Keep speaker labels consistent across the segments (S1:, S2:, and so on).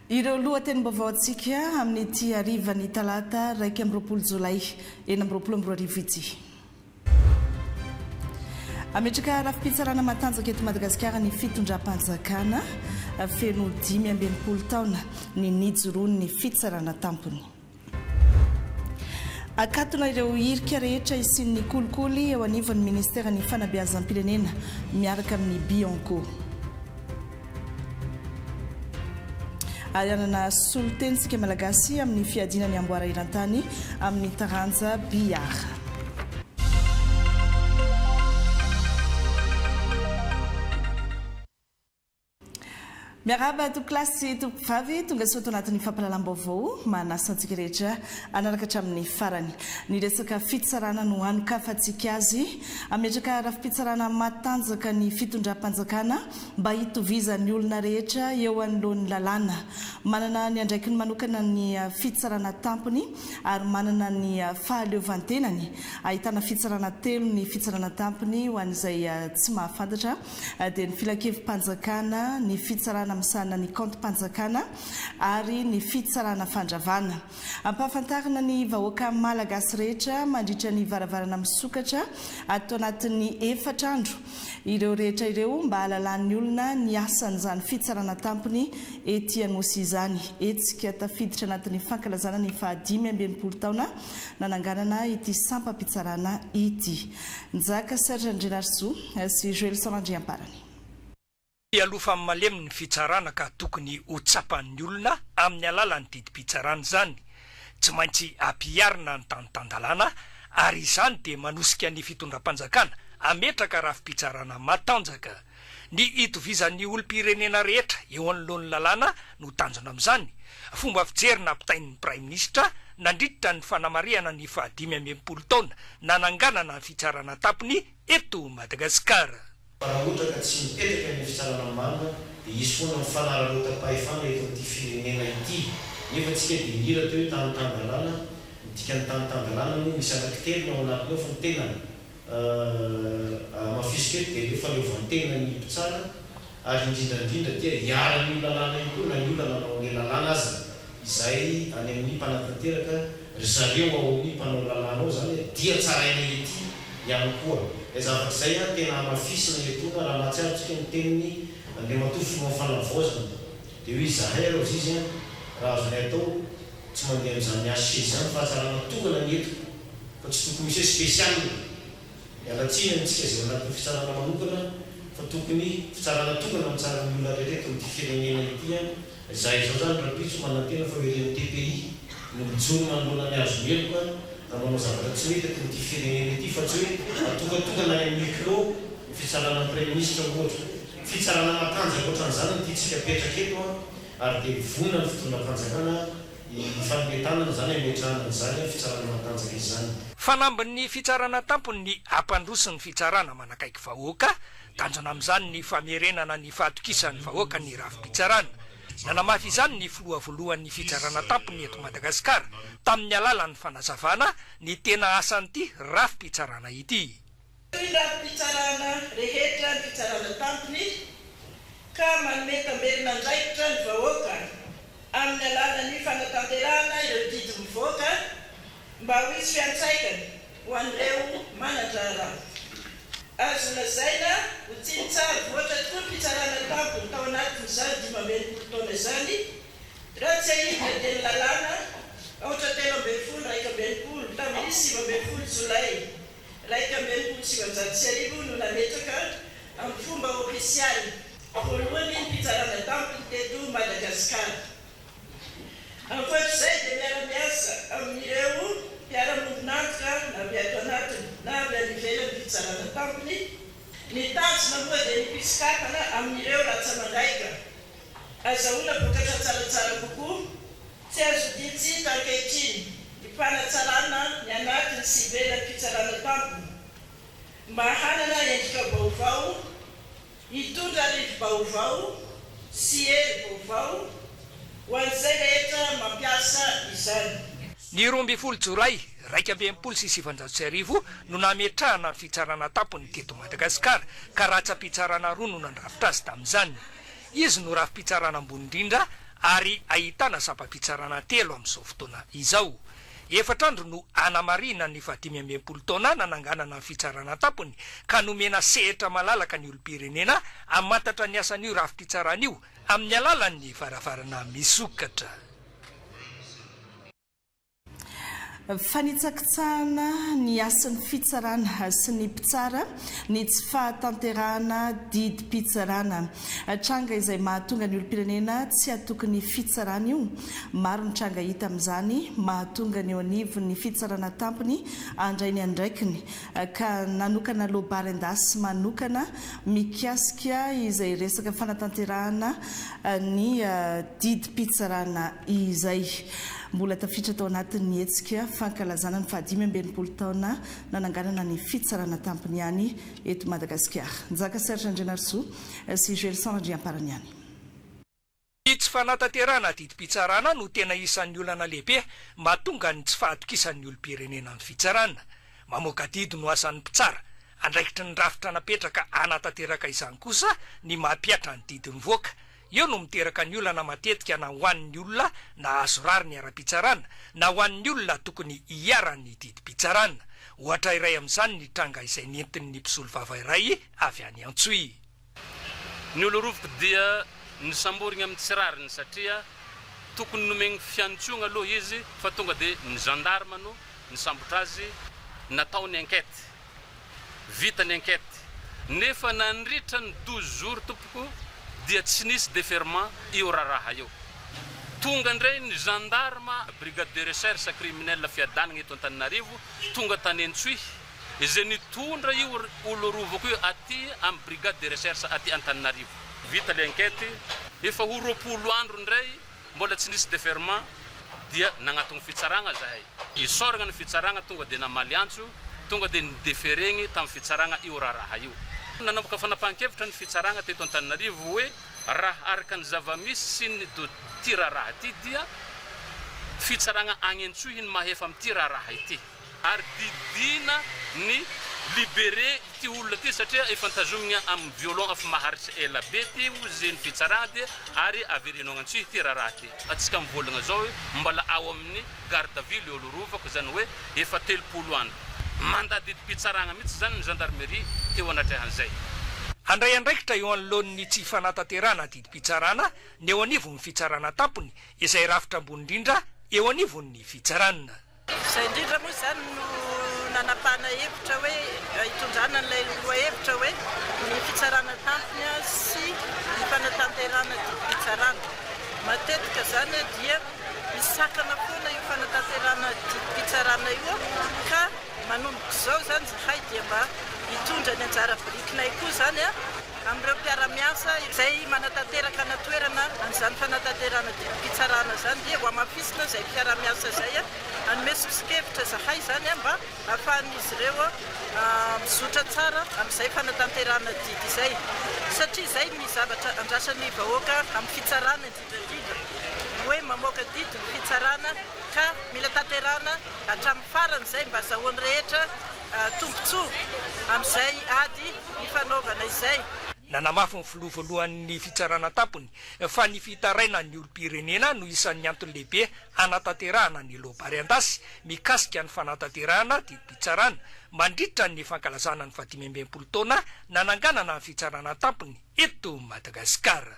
S1: Ireo lohatenim-baovao antsika amin'ny ity arivany talata 2 Jolay 2024 ametraka rafi-pitsarana matanjaka eto Madagasikara ny fitondram-panjakana feno 5 taona ny nijoroany ny fitsarana tampony. Akatona ireo irika rehetra isin'ny kolikoly eo anivon'ny ministera ny fanabeazam-pirenena miaraka amin'ny Bianco. Arianana solotensika malagasy amin'ny fiadinany amboara irantany amin'ny taranja biara. Miaraba klasy vavy tonga soto anatin'ny fampalalam-baovao manasa antsika rehetra anaraka hatramin'ny farany. Ny resaka fitsarana no anokafantsika azy ametraka rafi-pitsarana matanjaka ny fitondram-panjakana mba hitovizan'ny olona rehetra eo anoloan'ny lalàna. Manana ny andraikiny manokana ny fitsarana tampony ary manana ny fahaleovantenany. Ahitana fitsarana 3 ny fitsarana tampony ho an'izay tsy mahafantatra dia ny filakevi-panjakana, ny fitsarana misana ny compte-panjakana ary ny fitsarana fandravana. Ampahafantarana ny vahoaka malagasy rehetra mandritra ny varavarana misokatra atao anatin'ny 4 andro. Ireo rehetra ireo mba halalan'ny olona ny asan'izany fitsarana tampony ety Anosy izany. Etsika tafiditra anatin'ny fankalazana ny 5 taona nananganana ity sampam-pitsarana ity. Nzaka Serge Andrinarso sy Joël Solandry amparany.
S2: Alofa malemy ny fitsarana ka tokony ho tsapan'ny olona amin'ny alalan'ny didim-pitsarana zany. Tsy maintsy ampiarina ny tantandalana ary izany dia manosika ny fitondram-panjakana ametraka rafi-pitsarana matanjaka. Ny itovizan'ny olom-pirenena rehetra eo anoloan'ny lalàna no tanjona amin'izany. Fomba fijerina ampitain'ny Prime Ministra nandritra ny fanamariana ny 5 taona nananganana ny fitsarana tampony eto Madagasikara.
S3: Raha ohatra ka tsy mipetraka ny fitsarana manga dia izy foana mifanararota-pahefana eto amin'ity firenena ity. Nefa tsika dia mira teo hoe tany-tandalàna, midika ny tany-tandalàna moa misy anankitelo ao anatiny ao fa ny tena mafisika eto dia rehefa fahaleovantena ny mpitsara ary indrindrandrindra dia hiara-ny lalàna io koa na ny olona nanao ny lalàna aza. Izay any amin'ny mpanatanteraka ry zareo ao amin'ny mpanao lalàna ao zany dia tsaraina ety ihany koa. Zavatra izay tena mafisina etona raha mahatsiarotsika ny teniny andeha matoy fomba mifanavaozana dia hoe izahay arao izy raha azonay atao tsy mandeha amin'izany asa izany fahatsarana tokana ny eto fa tsy tokony misy hoe spesialy mialatsina antsika izay anatin'ny fitsarana manokana fa tokony fitsarana tokana mitsara ny olona rehetra eto amin'ity firenena ity. Izay izao zany rapitso manantena fa hoe reny TPI no mijoro manoloana ny azo meloka manao zavatra tsy mety eto amin'ity firenena ity fa tsy hoe atokatokana ny micro ny fitsarana Prime Ministre ohatra. Fitsarana matanjaka ohatran'izany ity tsika petraka eto ary dia vonona ny fitondram-panjakana fanometanan zany ametrahana n'izany fitsarana matanjaka izany.
S2: Fanambin'ny fitsarana tampony ny ampandrosin'ny fitsarana manakaiky vahoaka, tanjona amin'izany ny famerenana ny fahatokisan'ny vahoaka ny rafi-pitsarana. Nanamafy izany ny filohavoalohan'ny fitsarana tampony eto Madagasikara tamin'ny alalan'ny fanazavana ny tena asan'ity rafi-pitsarana ity.
S4: Rafi-pitsarana rehetra ny fitsarana tampony ka manome tambelona andraikitra ny vahoaka amin'ny alalan'ny fanatanterahana ireo didy mivoaka mba ho hisy fiantsaikany ho an'ireo manadrara. Azo lazaina ho tsinitsara voatra tokoa ny fitsarana tampony tao anatin'izany 15 taona izany raha tsy ahidina dia ny lalàna ohatra 13 tamin'ny 5 Jolay 1979 no nametraka amin'ny fomba ofisialy voalohany ny fitsarana tampony teto Madagasikara. Ankoatr'izay dia miara-miasa amin'ireo mpiara-mononantoka na miato anatiny na avy any ivelan'ny fitsarana tampony. Ny tanjona moa dia ny mpisikakana amin'ireo ratsamandraika. Azahoana vokatra tsaratsara kokoa, tsy azo ditsy ankehitriny ny fanatsarana ny anatiny sy ivelan'ny fitsarana tampony mba hanana endrika vaovao, hitondra rivo-baovao sy hery vaovao ho an'izay rehetra mampiasa izany.
S2: Ny 12 Jolay 2024 no nametrahana ny fitsarana tampony teto Madagasikara ka ratsa-pitsarana roa no nandrafitra azy tamin'izany. Izy no rafi-pitsarana ambony indrindra ary ahitana sapapitsarana telo amin'izao fotoana izao. Efatrandro no anamarina ny 520 taona nananganana fitsarana tampony ka nomena sehatra malalaka ny olom-pirenena amantatra ny asan'io rafi-pitsarana io amin'ny alalan'ny varavarana misokatra.
S1: Fanitsakitsahana ny asan'ny fitsarana sy ny mpitsara ny tsy fahatanterahana didy mpitsarana. Tranga izay mahatonga ny olom-pirenena tsy atokony fitsarana io. Maro ny tranga hita amin'izany mahatonga ny eo anivon'ny fitsarana tampony andray ny andraikiny ka nanokana lobary endasy manokana mikasika izay resaka fanatanterahana ny didy mpitsarana izay. Mbola tafiditra tao anatin'ny hetsika fankalazana ny 520 taona nananganana ny fitsarana tampony ihany eto Madagasikara. Nzaka Serge Andrenarso sy Gelson Andriamparany ihany.
S2: Tsy fanatanterahana didim-pitsarana no tena isan'ny olana lehibe mahatonga ny tsy fahatokisan'ny olom-pirenena amin'ny fitsarana. Mamoaka didy no asan'ny mpitsara. Andraikitry ny rafitra napetraka anatanteraka izany kosa ny mampiatra ny didiny voaka. Io no miteraka ny olana matetika na ho an'ny olona na azo rary ny ara-pitsarana na ho an'ny olona tokony hiarany didim-pitsarana. Ohatra iray amin'izany ny tranga izay nentin'ny mpisolo vava iray avy any Antsoy.
S5: Ny olorovoko dia ny samborigna amin'ny tsirariny satria tokony nomegny fiantsoagna aloha izy fa tonga dia ny gendarme no ny sambotra azy natao ny enquête, vita ny enquête. Nefa nandritra ny 12 jours tompoko dia tsy nisy déferment io raha io. Tonga ndray ny gendarme brigade de recherche criminelle fiadanana eto Antananarivo tonga tany Antsoy izay nitondra io olorovako io aty amin'ny brigade de recherche aty Antananarivo. Vita l'enquête, efa ho 20 andro ndray mbola tsy nisy déferment dia nagnatony fitsarana zahay. Isoragna ny fitsarana tonga dia namaly antso, tonga dia nidéferegny tamin'ny fitsarana io raha io. Nanomboka fanapahan-kevitra ny fitsarana teto Antananarivo hoe raha araka ny zavamisy sy ny ty raha ity dia fitsarana agny Antsoy ny mahefa amin'ity raha ity. Ary didina ny libéré ty olona ty satria efa tazomigna amin'ny violon afa maharitsy ela be ty zeny fitsarana dia ary averinao Antsoy ty raha ty. Atsika mivolagna zao mbala ao amin'ny garde à vue le olorovako zany hoe efa 30 andro. Mandat didim-pitsarana mihitsy zany ny gendarmerie teo anatrehan'izay.
S2: Andray andraikitra eo anoloan'ny tsy fanatanterahana didim-pitsarana ny eo anivon'ny fitsarana tampony izay rafitra ambony indrindra eo anivon'ny fitsarana.
S4: Izay indrindra moa zany no nanapahana hevitra hoe hitondrana n'ilay lohahevitra hoe ny fitsarana tampony sy ny fanatanterahana didim-pitsarana. Matetika zany dia misakana foana io fanatanterahana didim-pitsarana io ka manomboka izao zany zahay dia mba hitondra ny anjara birikinay koa zany amin'ireo mpiara-miasa izay manatanteraka na toerana an'izany fanatanterahana didim-pitsarana zany dia ho amafisina izay mpiara-miasa izay hanome sosokevitra zahay zany mba ahafahan'izy ireo mizotra tsara amin'izay fanatanterahana didy izay satria izay ny zavatra andrasan'ny vahoaka amin'ny fitsarana indrindrandrindra hoe mamoaka didy ny fitsarana ka mila tanterahana hatramin'ny farany izay mba zahoany rehetra tombontsoa amin'izay ady ny fanaovana izay.
S2: Nanamafy ny filovoalohan'ny fitsarana tampony fa ny fitaraina ny olom-pirenena no isan'ny antony lehibe anatanterahana ny lobary endasy mikasika ny fanatanterahana didim-pitsarana mandritra ny fankalazana ny 520 taona nananganana ny fitsarana tampony eto Madagasikara.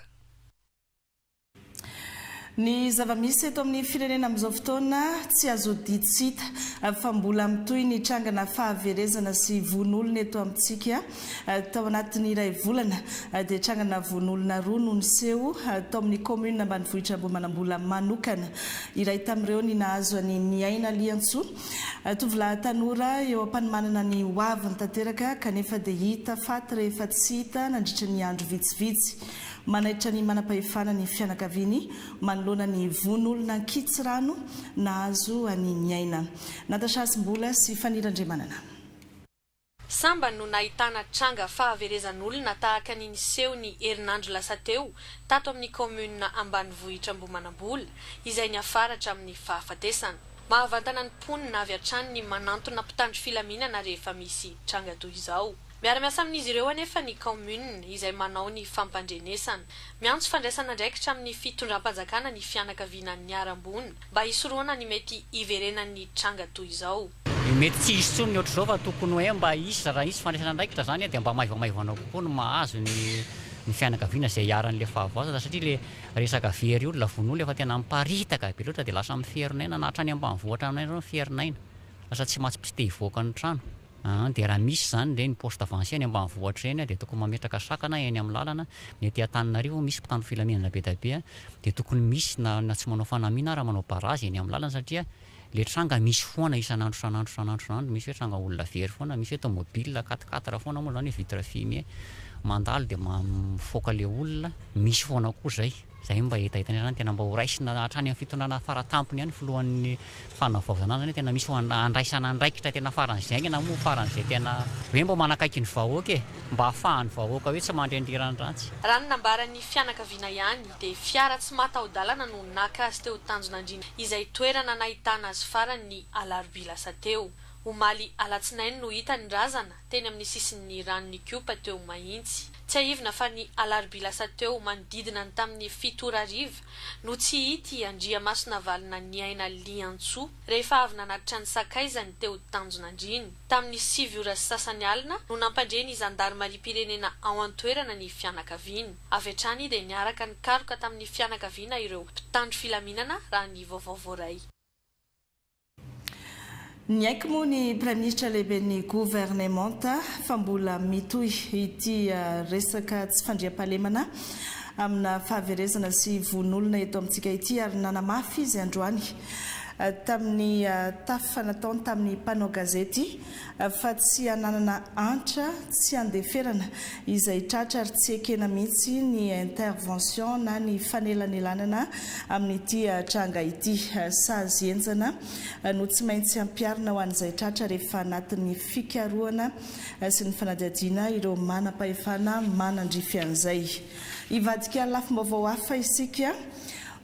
S1: Ny zava-misy eto amin'ny firenena amin'izao fotoana tsy azo diditsita fa mbola mitohy ny trangana fahaverezana sy von'olona eto amintsika tao anatin'ny iray volana dia trangana von'olona roa no niseho tao amin'ny commune ambanivohitra Ambohimanambola manokana. Iray tamin'ireo ny nahazo any Niaina Liantso, tovolahy tanora eo am-panomanana ny hoaviny tanteraka kanefa dia hita faty rehefa tsy hita nandritra ny andro vitsivitsy. Manaitra ny manam-pahefana ny fianakaviany manoloana ny von'olona Ankitsirano nahazo any Niaina. Natasha Asimbola sy Fanirandremanana.
S6: Samba no nahitana tranga fahaverezan'olona tahaka ny niseho ny herinandro lasa teo tato amin'ny commune ambanivohitra Ambohimanambola izay niafaratra amin'ny fahafatesana. Mahavantana ny mponina avy hatrany ny manantona mpitandro filaminana rehefa misy tranga toy izao. miara-miasa amin'izy ireo anefa ny commune izay manao ny fampandrenesana miantso fandraisana ndraikitra amin'ny fitondram-panjakana ny fianakaviana ny arambony mba hisoroana ny mety iverenan'ny tranga toy izao.
S7: Mety tsy hisy tsony ny ohatr'izao fa tokony hoe mba hisy raha hisy fandraisana ndraikitra zany dia mba maivamaivana kokoa no mahazo ny fianakaviana izay hiaran'le fahavazana satria le resaka very olona von'olona efa tena miparitaka be loatra dia lasa mifierinaina na hatrany ambanivohitra aminay mifierinaina lasa tsy matsy te hivoaka ny trano. Dia raha misy zany le ny poste avancé any ambanivohitra eny dia tokony mametraka sakana eny amin'ny lalana mety Antananarivo misy mpitandro filaminana be dia be dia tokony misy na tsy manao fanamiana raha manao barazy eny amin'ny lalana satria le tranga misy foana isan'andro misy hoe tranga olona very foana misy hoe tomobile 4x4 foana moa zany vitre fumée mandalo dia mifoaka le olona misy foana koa zay mba hitahitana zany tena mba ho raisina hatrany amin'ny fitondrana faratampony ihany filohan'ny fanavaozana zany tena misy andraisana andraikitra tena faran'izay na moa faran'izay tena hoe mba manakaiky ny vahoaka mba ahafahan'ny vahoaka hoe tsy mandrendrirany ratsy.
S6: Raha ny nambaran'ny fianakaviana ihany dia fiara tsy mataho-dalana no naka azy teo Tanjonandriana izay toerana nahitana azy farany Alarobia lasa teo. Omaly alatsinainy no hita ny razana teny amin'ny sisin'ny ranon'ny Kiopa teo Mahintsy. Tsy ahivina fa ny Alarobia lasa teo manodidina ny tamin'ny 7 ariva no tsy hity Andriamasina valina ny aina Liantsoa rehefa avy nanatitra ny sakaizany teo Tanjonandriana. Tamin'ny 7 ora sy sasany alina no nampandreny ny zandarmarim-pirenena ao an-toerana ny fianakaviana. Avy hatrany dia niaraka ny karoka tamin'ny fianakaviana ireo mpitandro filaminana raha ny vaovao voaray.
S1: Ny haiko moa ny praministra lehiben'ny gouvernementa fa mbola mitohy ity resaka tsy fandriam-pahalemana amina fahaverezana sy von'olona eto amintsika ity ary nanamafy izy androany tamin'ny tafy nataony tamin'ny mpanao gazety fa tsy hananana antra tsy handeferana izay tratra ary tsy ekena mihitsy ny intervention na ny fanelanelanana amin'ity tranga ity sazy enjana no tsy maintsy ampiarina ho an'izay tratra rehefa anatin'ny fikarohana sy ny fanadihadiana ireo manam-pahefana manandrify an'izay. Ivadika lafim-baovao hafa isika.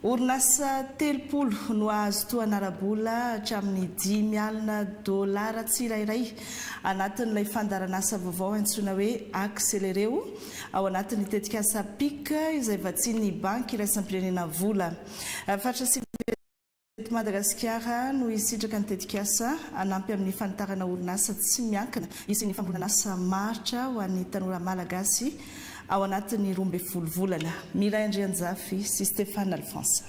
S1: Orinasa 30 no azo toana arabola hatramin'ny $10,000 tsirairay anatin'ilay fandaranasa vaovao antsoina hoe akselereo ao anatin'ny tetikasa PIC izay vatsian'ny banky iraisam-pirenena vola. Fatra Madagasikara no isitraka ny tetikasa anampy amin'ny fanitarana orinasa tsy miankina isin'ny fambolanasa maritra ho an'ny tanora malagasy ao anatin'ny 12 volana. Miray Andrianjafy sy Stéphane Alphonse.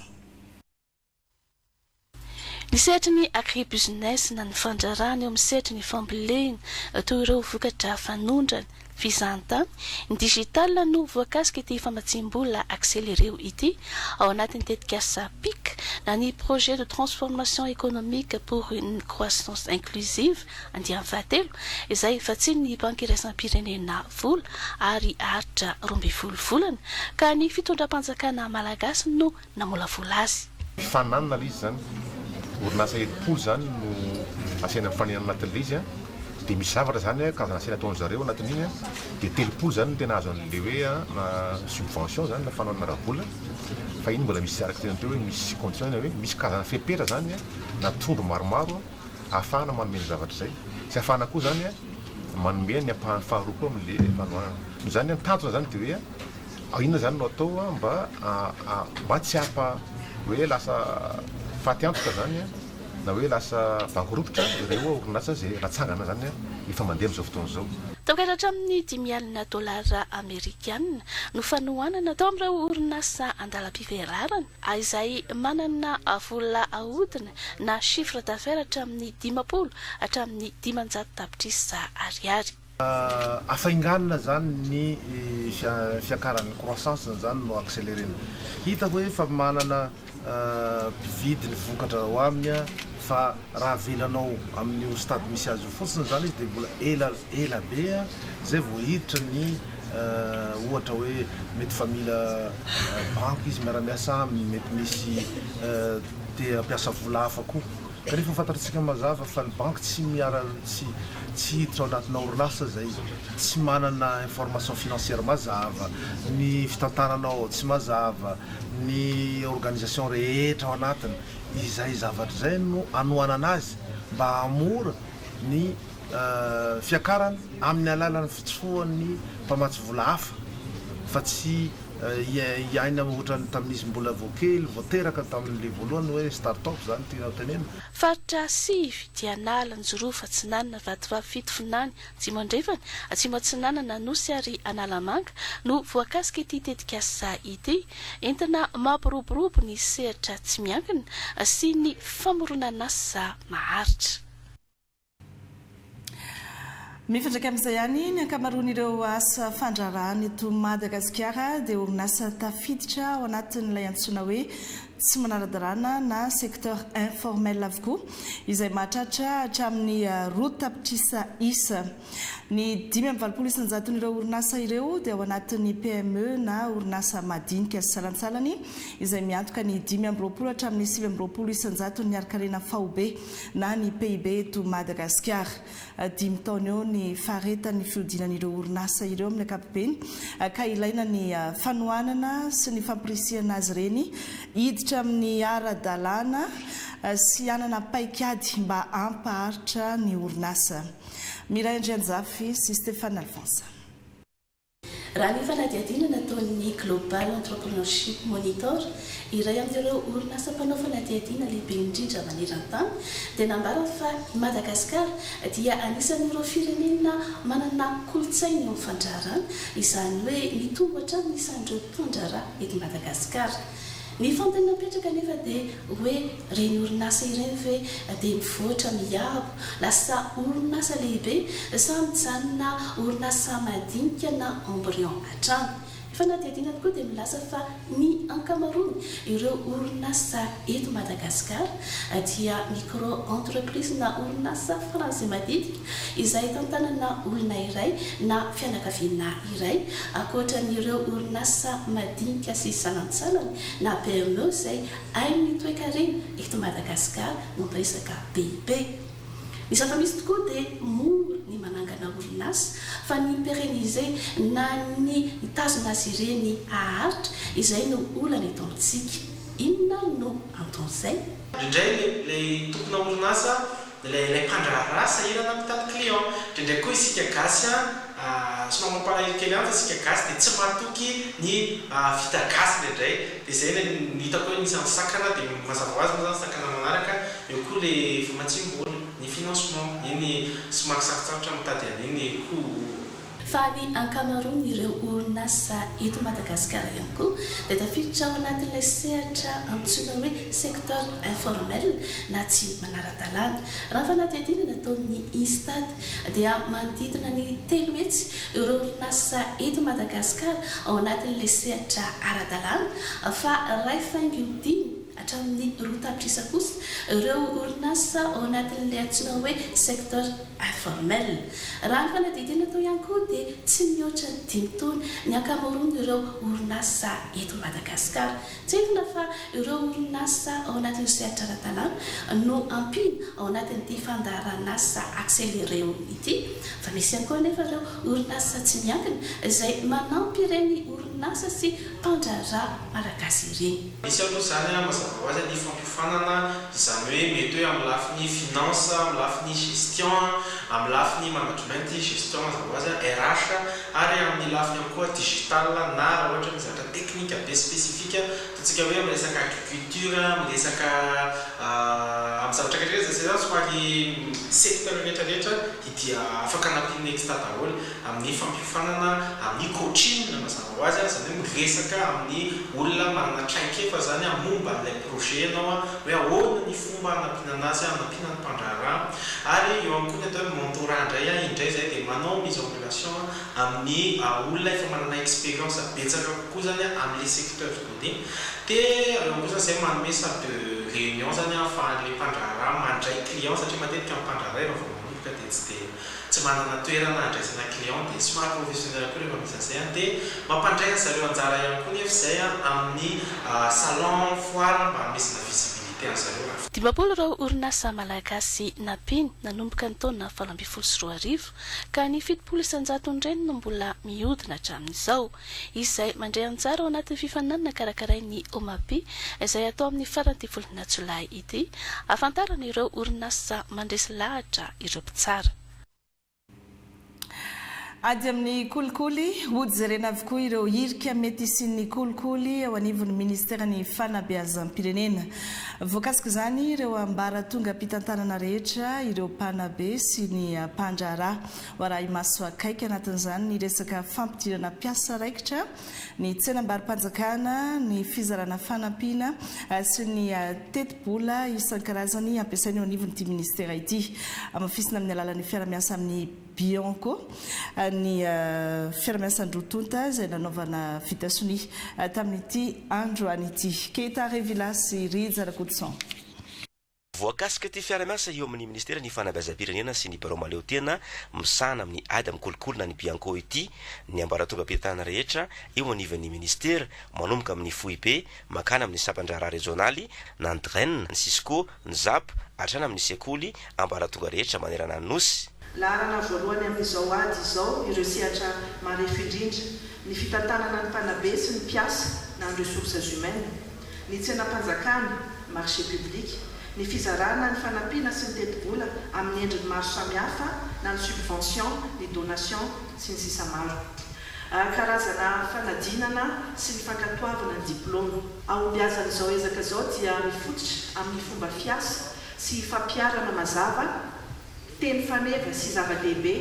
S8: Ny setry agribusiness na ny fandrarana eo amin'ny setry ny fambolena toy ireo vokatra fanondrana fizantany ny digital no voakasika ity famatsim-bola akselereo ity ao anatin'ny tetikasa PIC na ny projet de transformation économique pour une croissance inclusive andiany fahatelo izay vatsian'ny banky iraisam-pirenena vola ary aritra 12 volana ka ny fitondram-panjakana malagasy no namolavola azy.
S9: Fananana izy zany orinasa epolo zany no asiana faninana anatin'ilay izy dia misy zavatra zany karazana asiana ataony zareo anatin'iny dia 30 zany no tena azo an'le hoe na subvention zany na fanaonana raha-bola fa iny mbola misy araka tena teo hoe misy condition hoe misy karazana fepetra zany na trondro maromaro ahafahana manome ny zavatra zay sy ahafahana koa zany manome ny ampahany faharoa koa amin'le fanoanana no zany tanjona zany dia hoe inona zany no atao mba tsy hapa hoe lasa faty-antoka zany na hoe lasa bankrototra ireo orinasa zay ratsangana zany efa mandeha amin'izao fotoana izao.
S8: Tokatratra amin'ny $10,000 amerikana no fanohanana tao amin'ireo orinasa andalam-piverarana izay manana vola ahodina na chiffre d'affaires hatramin'ny 10 hatramin'ny 500 tapitrisa ariary.
S9: Afainganana zany ny fiakaran'ny croissance zany no accélérena. Hita hoe fa manana mpividy ny vokatra ho aminy fa raha velanao amin'ny stade misy azy fotsiny zany izy dia mbola ela be zay vao hiditra ny ohatra hoe mety fa mila banky izy miara-miasa mety misy te ampiasa vola hafa koa kanefa fantatritsika mazava fa ny banky tsy hiditra ao anatina orinasa zay tsy manana information financière mazava ny fitantaranao tsy mazava ny organisation rehetra ao anatiny izay zavatra zay no anohanana azy mba hamora ny fiakarana amin'ny alalany fitsofoan'ny mpamatsy vola hafa fa tsy iaina ohatrany tamin'izy mbola voakely voateraka tamin'le voalohany hoe start-up zany tiana tenena
S8: faritra sivy dia nala ny jorofa tsinanana vatovavy finany tsy mandrefany tsy matsinanana nosy ary analamanga no voakasika ity tetika sa ity entina mampiroborobo ny sehatra tsy miankina sy ny famoronana asa maharitra.
S1: Mifandraka amin'izay ihany ny ankamaroan'ireo asa fandrarahana eto Madagasikara dia orinasa tafiditra ao anatin'ilay antsoina hoe tsy manara-dalàna na secteur informel avokoa izay mahatratra hatramin'ny roa tapitrisa isa. Ny 5.7 ireo orinasa ireo dia ao anatin'ny PME na orinasa madinika sy salantsalany izay miantoka ny 5.20 hatramin'ny 7.20 ny arkarena faobe na ny PIB eto Madagasikara. 5 taona eo ny faharetan'ny fiodinan'ireo orinasa ireo amin'ny ankapobeny ka ilaina ny fanohanana sy ny fampirisihana azy reny hiditra amin'ny ara-dalàna sy anana paikady mba ampaharitra ny orinasa. Miray Andrianjafy sy Stéphane Alphonse.
S8: Raha ny fanadihadiana nataon'ny Global Entrepreneurship Monitor iray amin'ireo orinasa mpanao fanadihadiana lehibe indrindra maneran-tany dia nambara fa Madagasikara dia anisan'ireo firenena manana kolontsaina eo fandrarana izany hoe mitombo hatramin'ny isan'ireo mpandrarà eto Madagasikara. Ny fantany napetraka nefa dia hoe reny orinasa ireny ve dia mivoatra miabo lasa orinasa lehibe sa mijanona orinasa madinika na embryon hatrany. Fanadihadiana tokoa dia milaza fa ny ankamaroany ireo orinasa eto Madagasikara dia micro-entreprise na orinasa faran'izay madinika izay tantanana olona iray na fianakaviana iray ankoatran'ireo orinasa madinika sy salantsalany na PME izay hainy toekarena eto Madagasikara mampiresaka PIB. Ny zava-misy tokoa dia mora ny manangana orinasa fa ny pérenniser na ny tazona azy ireny haharitra izay no olana eto amintsika. Inona no anton'izay?
S10: Indrindray ilay tompona orinasa ilay mpandrarà sahirana mitady client. Indrindray koa isika gasy somary mampalahelo kely fa isika gasy dia tsy matoky ny vita gasy indraindray. Dia izay ny hitako hoe nisy sakana dia mazava ho azy moa zany sakana manaraka eo koa ilay famatsim-bola ny financement iny somary sarosarotra mitady an'iny koa.
S8: Fa ny ankamaroan'ireo orinasa eto Madagasikara ihany koa dia tafiditra ao anatin'ilay sehatra antsoina hoe secteur informel na tsy manara-dalàna. Raha fanadihadiana nataon'ny INSTAD dia manodidina ny 3 hetsy ireo orinasa eto Madagasikara ao anatin'ilay sehatra ara-dalàna fa ray faingo-dimy hatramin'ny roa tapitrisa kosa ireo orinasa ao anatin'ilay antsoina hoe secteur informel. Raha ny fanadihadiana atao ihany koa dia tsy mihoatra 5 taona ny ankamaroan'ireo orinasa eto Madagasikara. Tsy entona fa ireo orinasa ao anatin'ny sehatra ara-dalàna no ampina ao anatin'ity fandaharan'asa accéléré ity fa misy ihany koa nefa ireo orinasa tsy miankina izay manampy ireny orinasa sy mpandrarà malagasy ireny.
S10: Misy aloha zany mazava ho azy ny fampifanana izany hoe mety hoe amin'ny lafiny finance, amin'ny lafiny gestion, amin'ny lafiny management, gestion mazava ho azy RH ary amin'ny lafiny ihany koa digital na raha ohatra mizatra teknika be spesifika totsika hoe amin'ny resaka agriculture, amin'ny resaka amin'ny zavatra rehetra zay zany somary secteur rehetrarehetra dia afaka anampiana extra daholo amin'ny fampifanana amin'ny coaching mazava ho azy izany hoe miresaka amin'ny olona manana traikefa zany momba an'ilay projet anao hoe ahoana ny fomba anampinana azy anampina ny mpandrarà ary eo ihany koa ny atao hoe mentorat indray zay dia manao mise en relation amin'ny olona efa manana expérience betsaka kokoa zany amin'ilay secteur donné dia eo koa zany zay manome sady réunion zany ahafahan'ilay mpandrarà mandray client satria matetika mpandrarà rehefa manomboka dia tsy manana toerana andraisana client dia somary professionnel koa rehefa misy an'izay dia mampandray zareo anjara ihany koa nefa izay amin'ny salon foire mba hanomezana visibilité an'zareo.
S8: 10 ireo orinasa malagasy nampiny nanomboka ny taona 2024 ka ny 700 ireny no mbola mihodina hatramin'izao izay mandray anjara ao anatin'ny fifananana karakarain'ny OMAPI izay atao amin'ny faran'ny volana Jolay ity ahafantarana ireo orinasa mandresy lahatra ireo mpitsara.
S1: ady amin'ny kolikoly ody zarena avokoa ireo irika mety isian'ny kolikoly ao anivon'ny ministera ny fanabeazam-pirenena voakasika izany ireo ambara tonga mpitantanana rehetra ireo mpanabe sy ny mpandraharaha ho araha maso akaiky anatin'izany ny resaka fampidirana piasa raikitra ny tsenam-barim-panjakana ny fizarana fanampiana sy ny tetibola isan-karazany ampiasainy ao anivon'ity ministera ity amafisina amin'ny alalan'ny fiaramiasa amin'ny Bianco ny fiaramiasan-drotonta izay nanaovana vitasoni tamin'ity andro an'ity Keita Revilas Rija Rakotoson.
S11: Voakasika ty fiaramiasa eo amin'ny ministera ny fanabeazam-pirenena sy ny barao maleo tena misana amin'ny ady amin'ny kolikoly na ny Bianco ity ny ambaratonga mpitanana rehetra eo anivon'ny ministera manomboka amin'ny FOIP makana amin'ny sapandraharaha regionaly na Ndren, ny Cisco, ny ZAP hatrana amin'ny sekoly ambaratonga rehetra manerana ny nosy.
S12: Laharana voalohany amin'izao ady izao ireo sehatra marefo indrindra ny fitantanana ny mpanabe sy ny mpiasa na ny ressources humaines, ny tsenam-panjakana marché public, ny fizarana ny fanampiana sy ny tetibola amin'ny endriny maro samihafa na ny subvention, ny donation sy ny sisa maro. Karazana fanadinana sy ny fankatoavana ny diplôme. Ahombiazan'izao ezaka izao dia mifototra amin'ny fomba fiasa sy fampiarana mazava, teny faneva sy zava-dehibe,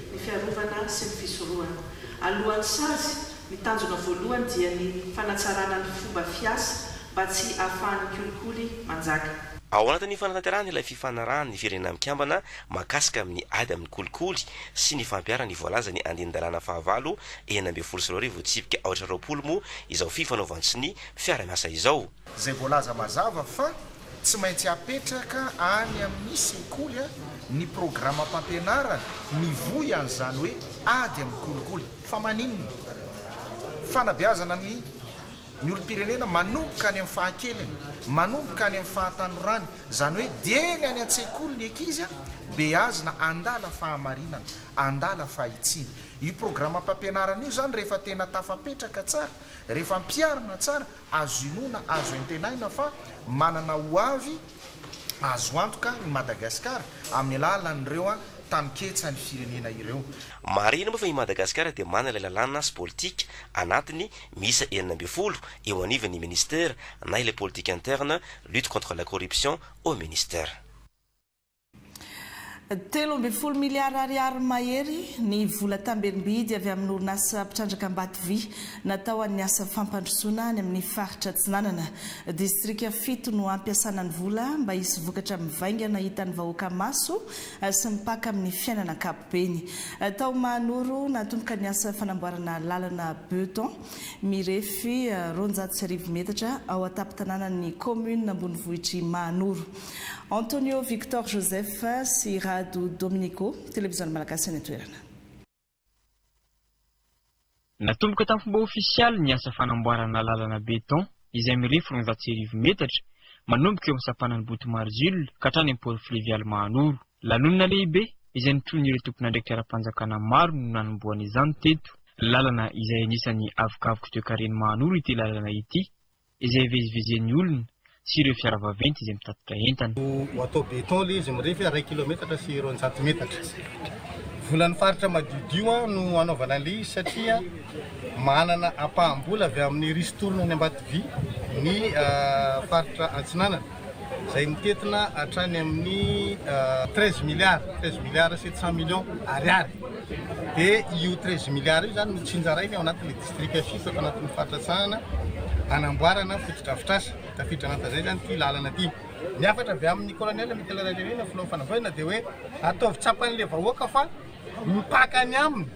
S12: ny fiarovana sy ny fisorohana. Alohan'ny sazy, ny tanjona voalohany dia ny fanatsarana ny fomba fiasa mba tsy ahafahan'ny kolikoly manjaka.
S11: Ao anatin'ny fanatanterahana ilay fifanarahana ny firenena mikambana makasika amin'ny ady amin'ny kolikoly sy ny fampiarana ny voalaza ny andin-dalàna fahavalo 2024 tsipika 2020 mo izao fifanaovantsy ny fiaramiasa izao.
S9: Zay voalaza mazava fa tsy maintsy apetraka any amin'ny sekoly ny programa mpampianarana mivoy an'izany hoe ady amin'ny kolikoly fa maninona fanabeazana ny olom-pirenena manomboka any amin'ny fahakeliny manomboka any amin'ny fahatanorany zany hoe dieny any an-tsekoly ny ankizy be azy na andala fahamarinana andala fahitsiny io programa mpampianarana io zany rehefa tena tafapetraka tsara rehefa mpiarina tsara azo inona azo entenaina fa manana ho avy azo antoka ny Madagasikara amin'ny alalan'ireo taniketsa ny firenena ireo.
S11: Marina moa fa i Madagasikara dia manana ilay lalàna sy politika anatiny miisa 12 eo anivon'ny ministère na ilay politique interne lutte contre la corruption au ministère.
S1: 13 miliara ariary mahery ny vola tambenimbidy avy amin'ny orinasa mpitrandraka Ambatovy natao amin'ny asa fampandrosoana any amin'ny faritra Tsinanana. Distrika 7 no ampiasana ny vola mba hisy vokatra mivaingana hitan'ny vahoaka maso sy mipaka amin'ny fiainana ankapobeny. Tao Mahanoro natomboka ny asa fanamboarana lalana beton mirefy 200 metatra ao atapy-tanànan'ny commune ambonivohitry Mahanoro. Antonio Victor Joseph sy Rado Dominico, télévision malagasy ny toerana.
S13: Natomboka tamin'ny fomba ofisialy ny asa fanamboarana lalana beton izay mirefy 200 metatra manomboka eo amin'ny sapanan'ny Botomarzul ka hatrany amin'ny pôly fluvialy Mahanoro. Lanonana lehibe izay nitron'ireo tompon'andraikitra ara-panjakana maro no nanomboana izany teto. Lalana izay anisan'ny avokavoko teo kareny Mahanoro ity lalana ity izay vezivezen'ny olona sy ireo fiaravaventy izay mitatitra entana.
S14: Atao beton le izy mirefy 1 kilometatra sy 200 metatra. Volan'ny faritra Madiodio no anaovana le izy satria manana apahambola avy amin'ny ristourna ny Ambatovy ny faritra Antsinanana izay mitetina hatrany amin'ny 13 milliards 700 millions ariary. Dia io 13 milliards io zany mitsinjarainy ao anatin'ny distrika 7 ao anatin'ny faritra Antsinanana anamboarana fotodrafitrasa tafiditra anatin'izay zany ty lalana ty. Niafatra avy amin'ny colonel Michael Rajoelina filoha fanavoana dia hoe ataovy tsapan'le vahoaka fa mipakany aminy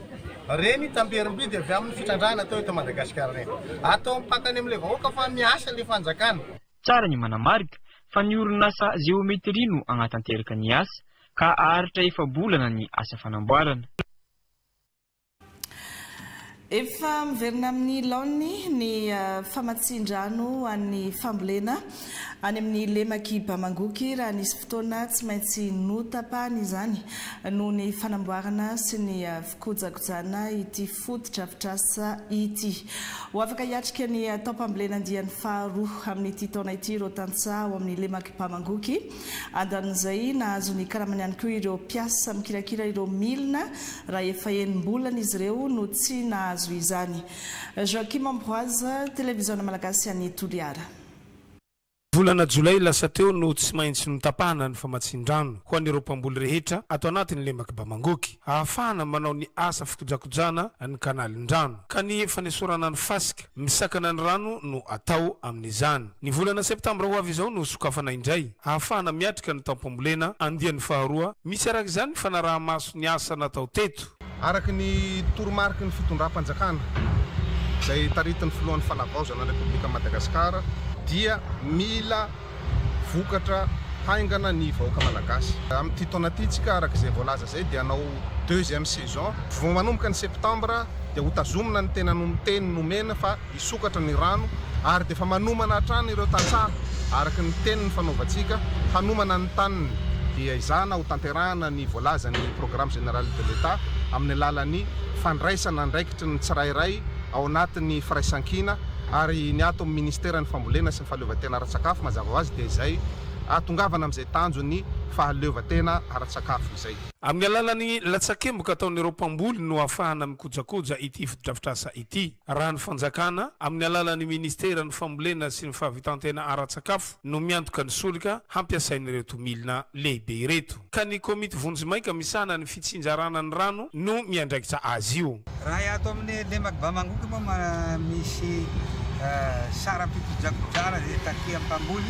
S14: reny tamberimbidy avy amin'ny fitrandrahana atao eto Madagasikara reny. Atao mipakany amin'le vahoaka fa miasa le fanjakana.
S13: Tsara ny manamarika fa ny orinasa geometri no agnatanteraka ny asa ka aharitra efa bolana ny asa fanamboarana.
S1: efa miverina amin'ny laony ny famatsin-drano an'ny fambolena any amin'ny lemaky Bamangoky raha nisy fotoana tsy maintsy notapahana izany noho ny fanamboarana sy ny fikojakojana ity foto-drafitrasa ity. Ho afaka hiatrika ny taopambolena andiany faharoa amin'ity taona ity ireo tantsaha ao amin'ny lemaky Bamangoky. Andan'izay nahazo ny karamany ihany koa ireo mpiasa mikirakira ireo milina raha efa enim-bolana izy ireo no tsy nahazo izany. Joaquim Ambroise, televiziona malagasy any Toliara.
S15: Volana Jolay lasa teo no tsy maintsy notapahana ny famatsin-drano ho an'ireo mpamboly rehetra ato anatin'ny lemaky Bamangoky ahafahana manao ny asa fikojakojana ny kanalin-drano ka ny fanesorana ny fasika misakana ny rano no atao amin'izany. Ny volana septambra ho avy izao no sokafana indray ahafahana miatrika ny taopambolena andiany faharoa misy araka izany fanaraha-maso ny asa natao teto.
S14: Araky ny toromarika ny fitondram-panjakana izay taritin'ny filohan'ny fanavaozana Repoblika Madagasikara dia mila vokatra haingana ny vahoaka malagasy. Amin'ity taona ity tsika arak'izay voalaza zay dia hanao deuxième saison. Vao manomboka ny septambra dia hotazomina ny teny nomena fa hisokatra ny rano ary dia fa manomana hatrany ireo tantsaha araky ny teniny fanaovantsika hanomana ny taniny dia izana ho tanterahana ny voalaza ny programme général de l'État amin'ny alalan'ny fandraisana andraikitry ny tsirairay ao anatin'ny firaisan-kina ary ny ato amin'ny ministera ny fambolena sy ny fahaleovan-tena ara-tsakafo mazava ho azy dia izay atongavana amin'izay tanjo ny fahaleovan-tena ara-tsakafo izay.
S15: Amin'ny alalan'ny latsakemboka ataon'ireo mpamboly no ahafahana mikojakoja ity foto-drafitrasa ity. Raha ny fanjakana amin'ny alalan'ny ministera ny fambolena sy ny fahavitantena ara-tsakafo no miantoka ny solika hampiasain'ireto milina lehibe ireto. Ka ny komity vonjimaika misana ny fitsinjarana ny rano no miandraikitra azy io.
S16: Raha ato amin'ny lemaky Bamangoky moa misy sara mpikojakojana zay takia mpamboly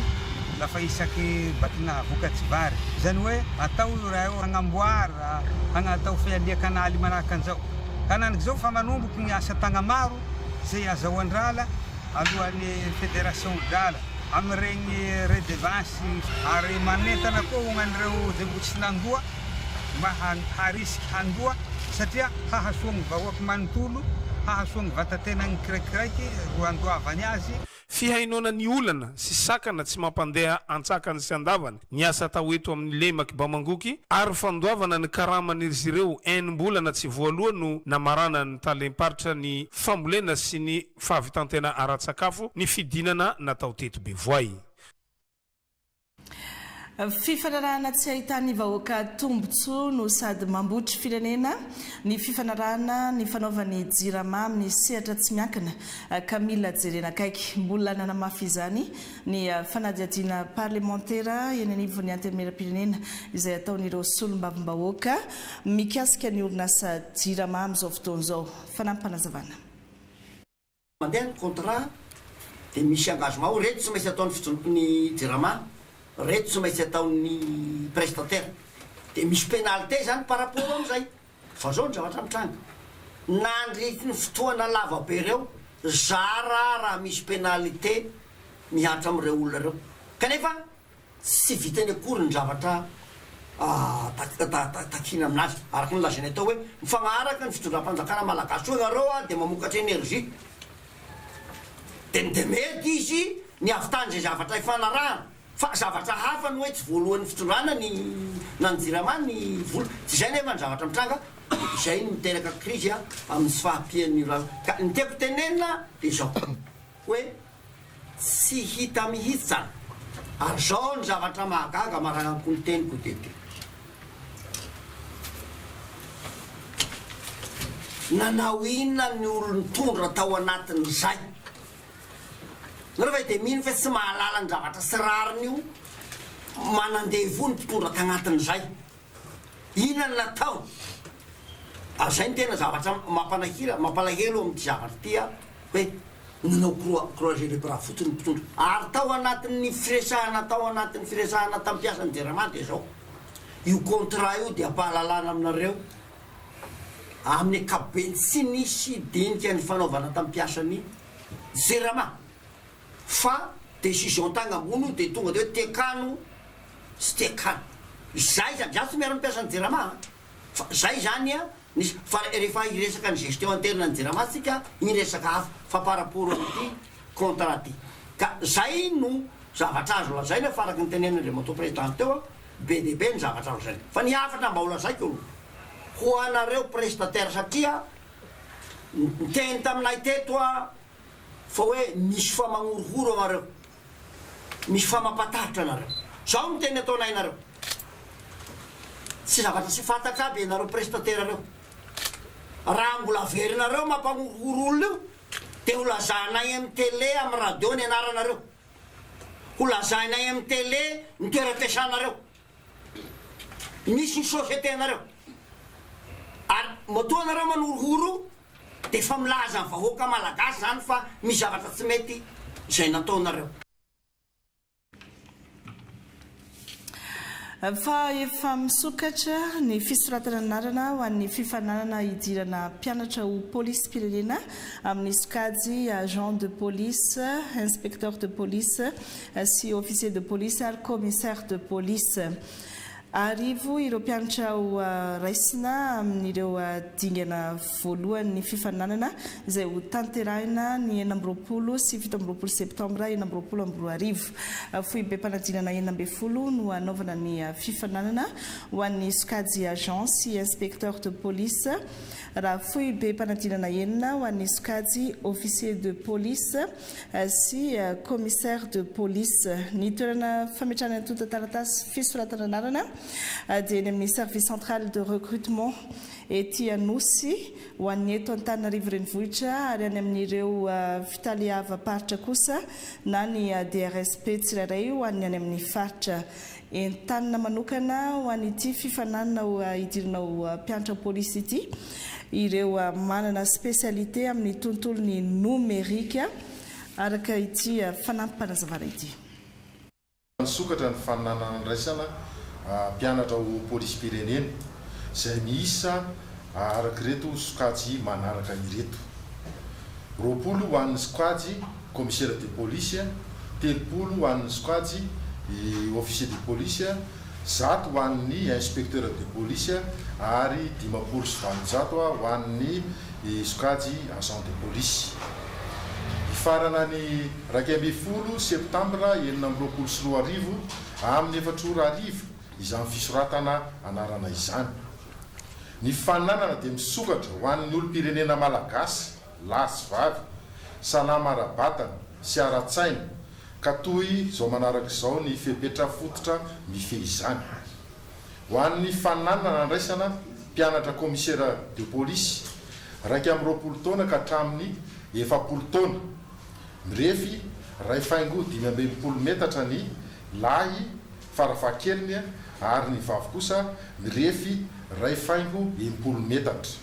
S16: lafa isaky batina vokatsy vary. Zany hoe atao raha io hagnamboara, hagnatao fialia kanaly manahaka an'izao. Kanan'izao fa manomboky ny asa tagna maro zay azahoan-drala alohan'ny fédération drala amin'iregny redevance ary manentana koa hognan'ireo zay mbo tsy nandoa mba harisika handoa satria hahasoagny vahoaky manontolo, hahasoagny vatantenany kiraikiraiky ro andoavany azy.
S15: Fihainoana ny olana sy sakana tsy mampandeha antsakany sy andavany ny asa atao eto amin'ny lemaky Bamangoky ary fandoavana ny karaman'izy ireo enim-bolana tsy voaloha no namarana ny talemparitra ny fambolena sy ny fahavitantena ara-tsakafo ny fidinana natao teto Bevoay.
S1: Fifanarahana tsy ahitany vahoaka tombotsoa no sady mambotry firenena ny fifanarahana ny fanaovan'ny jirama amin'ny sehatra tsy miankina. Camille Jerena kaiky mbola nanamafy izany ny fanadihadiana parlementaire eny anivon'ny antenimieram-pirenena izay ataon'ireo solombavim-bahoaka mikasika ny orinasa jirama amin'izao fotoana izao. Fanampanazavana.
S17: Mandeha ny contrat dia misy engagement reto tsy maintsy ataon'ny jirama. Reto tsy maintsy ataon'ny prestataire dia misy pénalité zany par rapport amin'izay fa zao ny zavatra mitranga nandrity ny fotoana lava be ireo zara raha misy pénalité miatra amin'ireo olona ireo kanefa tsy vitany akory ny zavatra takina aminazy araky ny lazany atao hoe mifagnaraka ny fitondram-panjakana malagasy hoe nareo dia mamokatra énergie dia mety izy ny avitany zay zavatra ifanarahana fa zavatra hafa no hoe tsy voalohan'ny fitondrana ny jirama ny vola tsy izay nefa ny zavatra mitranga izay ny miteraka krizy amin'ny sy fahampian'ny raha ka ny tiako tenenina dia zao hoe tsy hita mihitsy zany ary zao ny zavatra mahagaga maragnako ny teniko tety nanao inona ny olon-tondra tao anatin'izay nareo dia mino fa tsy mahalala ny zavatra sy rariny io manandevo ny mpitondra tagnatin'izay inona natao zay ny tena zavatra mampalahelo amin'ity zavatra ty hoe nanao croiser les bras fotony mpitondra ary tao anatin'ny firesahana tampiasany jerama dia zao io contrat io dia ampahalalana aminareo amin'ny akabeny tsy nisy dinika ny fanaovana tampiasany jerama fa décision tagna ambony dia tonga dia hoe tekano sy tekano zay zany tsy miara-mipiasany jerama fa zay zany nisy fa rehefa iresaka ny gestion interne ny jeramatsika iny resaka hafa fa par rapport amity contrat ty ka zay no zavatra azo lazaina faraky ny tenenandre mato président teo a be de be ny zavatra azo lazaina fa ny afatra mba ho lazaiko olo ho anareo prestataire satria nyteny taminay teto a fa hoe misy fa magnorohoro anareo misy fa mampataritra anareo zao ny teny ataonay nareo tsy zavatra tsy fantatra aby anareo prestataire reo raha mbola averinareo mampagnorohoro olona io de ho lazanay amy télé amy radio ny anaranareo ho lazainay amy télé ny toeram-piasanareo misy ny société anareo ary matoa anareo manorohoro de fa milaza ny vahoaka malagasy zany fa misy zavatra tsy mety zay nataonareo
S1: fa efa misokatra ny fisoratana anarana ho an'ny fifananana hidirana mpianatra ho polisy pirenena amin'ny sokajy agent de police, inspecteur de police sy officier de police ary commissaire de police. Arivo ireo mpianatra ho raisina amin'ireo dingana voalohany fifananana izay ho tanterahina ny 9 sy 17 septambra 2024. Fohy be mpanadinana 12 no anaovana ny fifananana ho an'ny sokajy agent sy inspecteur de police. Raha fohy be mpanadinana 9 ho an'ny sokajy officier de police sy commissaire de police. Ny toerana fametrahana ny tontataratasy fisoratana anarana dia ny amin'ny service central de recrutement ety Anosy ho an'ny eto Antananarivo renivohitra ary any amin'ireo fitaliava paritra kosa na ny DRSP tsirairay ho an'ny any amin'ny faritra entanina manokana ho an'ity fifananana ho hidirana ho mpianatra polisy ity ireo manana spécialité amin'ny tontolony numérika araka ity fanampanazavana ity.
S9: Sokatra ny fananana andraisana mpianatra ho polisy pirenena izay miisa araka reto sokajy manaraka ireto 20 ho an'ny sokajy commissaire de police, 30 ho an'ny sokajy officier de police, 100 ho an'ny inspecteur de police ary 570 ho an'ny sokajy agent de police. Farana ny 12 septambra 2024 amin'ny 4 izany fisoratana anarana izany. Ny fananana dia misokatra ho an'ny olom-pirenena malagasy lahy sy vavy salama ara-batana sy ara-tsaina ka toy zao manaraka izao ny fepetra fototra mifehy izany. Ho an'ny fananana andraisana mpianatra commissaire de police 20 taona ka hatramin'ny 70 taona mirefy 2.5 metatra ny lahy farafahakeliny ary ny vavy kosa mirefy 2.5 metatra.